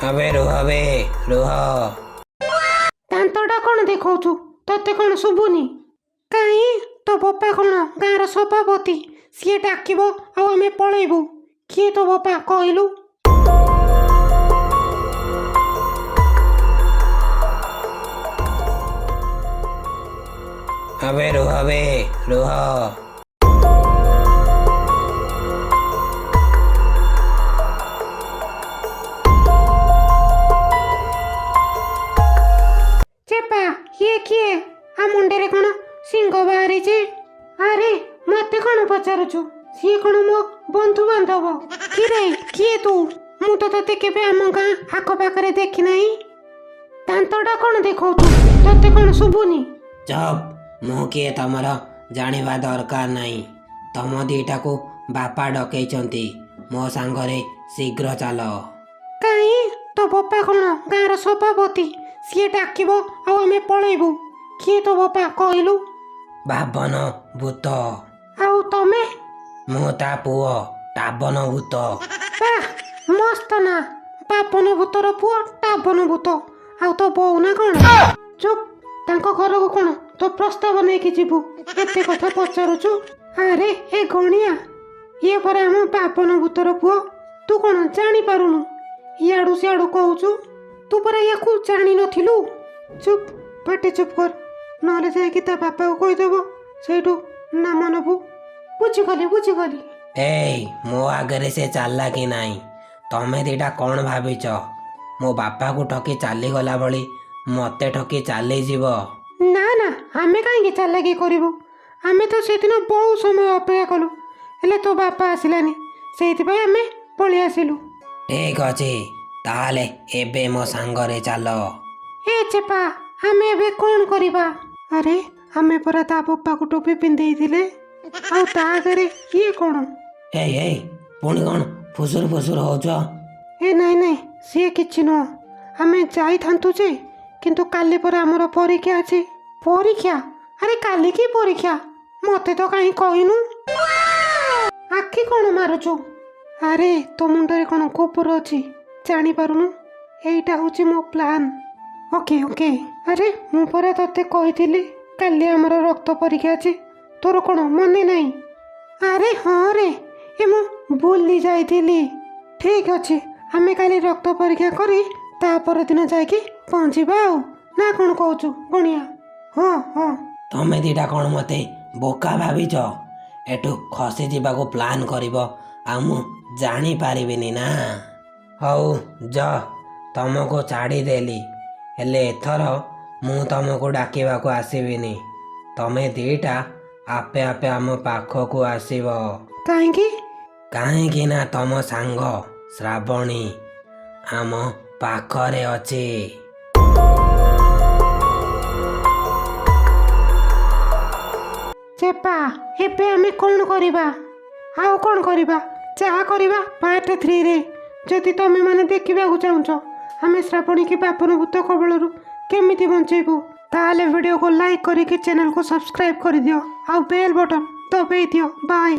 अबे रुह बे रुह। ଦାନ୍ତଟା କ'ଣ ଦେଖାଉଛୁ? ତତେ କ'ଣ ଶୁଭୁନି? କାହିଁ ତୋ ବାପା କ'ଣ ଗାଁର ସଭାପତି? ସିଏ ଡାକିବ ଆଉ ଆମେ ପଳେଇବୁ। କିଏ ତୋ ବାପା କହିଲୁ? अबे रुह बे रुह। ଚେପା ଇଏ କିଏ? ଆ ମୁଣ୍ଡରେ କ'ଣ ସିଂହ ବାହାରିଛି? ଆରେ ମତେ କ'ଣ ପଚାରୁଛୁ? ସିଏ କ'ଣ ମୋ ବନ୍ଧୁବାନ୍ଧବ? କିରେ କିଏ ତୁ? ମୁଁ ତ ତତେ କେବେ ଆମ ଗାଁ ଆଖପାଖରେ ଦେଖି ନାହିଁ। ଦାନ୍ତଟା କ'ଣ ଦେଖାଉଛୁ? ତତେ କ'ଣ ଶୁଭୁନି? ଚୁପ୍, ମୁଁ କିଏ ତମର ଜାଣିବା ଦରକାର ନାହିଁ। ତମ ଦିଟାକୁ ବାପା ଡକେଇଛନ୍ତି। ମୋ ସାଙ୍ଗରେ ଶୀଘ୍ର ଚାଲ। କାହିଁ ତୋ ବାପା କ'ଣ ଗାଁର ସଭାପତି? ସିଏ ଡାକିବ ଆଉ ଆମେ ପଳେଇବୁ। କିଏ ତୋ ବାପା କହିଲୁ? ବାବନ ଭୂତ। ଆଉ ତମେ? ମୁଁ ତା ପୁଅ ଟାବନ ଭୂତ। ବାଃ ମସ୍ତ ନା। ବାପନ ଭୂତର ପୁଅ ଟାବନ ଭୂତ। ଆଉ ତୋ ବୋଉ ନା କ'ଣ? ଚୁପ୍, ତାଙ୍କ ଘରକୁ କ'ଣ ତୋ ପ୍ରସ୍ତାବ ନେଇକି ଯିବୁ? ଏତେ କଥା ପଚାରୁଛୁ? ଆରେ ଏ ଗଣିଆ, ଇଏ ପରା ଆମ ବାପନ ଭୂତର ପୁଅ। ତୁ କ'ଣ ଜାଣିପାରୁନୁ? ଇଆଡ଼ୁ ସିଆଡ଼ୁ କହୁଛୁ। ତୁ ପରା ୟାକୁ ଜାଣିନଥିଲୁ। ଚୁପ୍, ପାଟି ଚୁପ୍ କର, ନହେଲେ ଯାଇକି ତା ବାପାକୁ କହିଦେବ। ସେଇଠୁ ନାମ ନେବୁ। ବୁଝିଗଲି ବୁଝିଗଲି। ଏଇ ମୋ ଆଗରେ ସେ ଚାଲିଲା କି ନାହିଁ? ତମେ ଦିଟା କ'ଣ ଭାବିଛ? ମୋ ବାପାକୁ ଠକି ଚାଲିଗଲା ଭଳି ମତେ ଠକି ଚାଲିଯିବ? ନା ନା, ଆମେ କାହିଁକି ଚାଲାକି କରିବୁ? ଆମେ ତ ସେଦିନ ବହୁ ସମୟ ଅପେକ୍ଷା କଲୁ, ହେଲେ ତୋ ବାପା ଆସିଲାନି। ସେଇଥିପାଇଁ ଆମେ ପଳେଇ ଆସିଲୁ। ଠିକ୍ ଅଛି, ତାହେଲେ ଏବେ ମୋ ସାଙ୍ଗରେ ଚାଲ। ଏ ଚେପା, ଆମେ ଏବେ କ'ଣ କରିବା? ଆରେ ଆମେ ପରା ତା ବାପାକୁ ଟୋପି ପିନ୍ଧେଇଥିଲେ। ଆଉ ତା ଆଗରେ ଇଏ କ'ଣ? ହେଇ ହେଇ, ପୁଣି କ'ଣ ଫୁସୁର ଫୁସୁର ହଉଛ? ଏ ନାଇଁ ନାଇଁ, ସିଏ କିଛି ନୁହଁ। ଆମେ ଯାଇଥାନ୍ତୁ ଯେ, କିନ୍ତୁ କାଲି ପରା ଆମର ପରୀକ୍ଷା ଅଛି। ପରୀକ୍ଷା? ଆରେ କାଲି କି ପରୀକ୍ଷା? ମତେ ତ କାହିଁ କହିନୁ? ଆଖି କ'ଣ ମାରୁଛୁ? ଆରେ ତୋ ମୁଣ୍ଡରେ କ'ଣ ଗୋବର ଅଛି ଜାଣିପାରୁନୁ? ଏଇଟା ହେଉଛି ମୋ ପ୍ଲାନ୍। Okay okay. ଆରେ ମୁଁ ପରା ତତେ କହିଥିଲି କାଲି ଆମର ରକ୍ତ ପରୀକ୍ଷା ଅଛି। ତୋର କ'ଣ ମନେ ନାହିଁ? ଆରେ ହଁ ରେ, ଏ ମୁଁ ଭୁଲି ଯାଇଥିଲି। ଠିକ୍ ଅଛି, ଆମେ କାଲି ରକ୍ତ ପରୀକ୍ଷା କରି ତା ପରଦିନ ଯାଇକି ପହଞ୍ଚିବା ଆଉ। ନା କ'ଣ କହୁଛୁ ଗଣିଆ? ହଁ ହଁ। ତମେ ଦିଟା କ'ଣ ମତେ ବୋକା ଭାବିଛ? ଏଠୁ ଖସି ଯିବାକୁ ପ୍ଲାନ୍ କରିବ ଆଉ ମୁଁ ଜାଣିପାରିବିନି ନା? ହଉ ଯ, ତମକୁ ଛାଡ଼ିଦେଲି, ହେଲେ ଏଥର ମୁଁ ତମକୁ ଡାକିବାକୁ ଆସିବିନି। ତମେ ଦିଟା ଆପେ ଆପେ ଆମ ପାଖକୁ ଆସିବ। କାହିଁକି? କାହିଁକି ନା ତମ ସାଙ୍ଗ ଶ୍ରାବଣୀ ଆମ ପାଖରେ ଅଛି। ଚେପା, ଏବେ ଆମେ କ'ଣ କରିବା? ଆଉ କ'ଣ କରିବା? ଯାହା କରିବା ପାର୍ଟ 3ରେ। ଯଦି ତମେ ମାନେ ଦେଖିବାକୁ ଚାହୁଁଛ ଆମେ ଶ୍ରାବଣୀ କି ବାପନ ଭୂତ କବଳରୁ କେମିତି ବଞ୍ଚେଇବୁ, ତାହେଲେ ଭିଡ଼ିଓକୁ ଲାଇକ୍ କରିକି ଚ୍ୟାନେଲକୁ ସବସ୍କ୍ରାଇବ୍ କରିଦିଅ ଆଉ ବେଲ୍ ବଟନ୍ ଦବେଇ ଦିଅ। ବାଏ।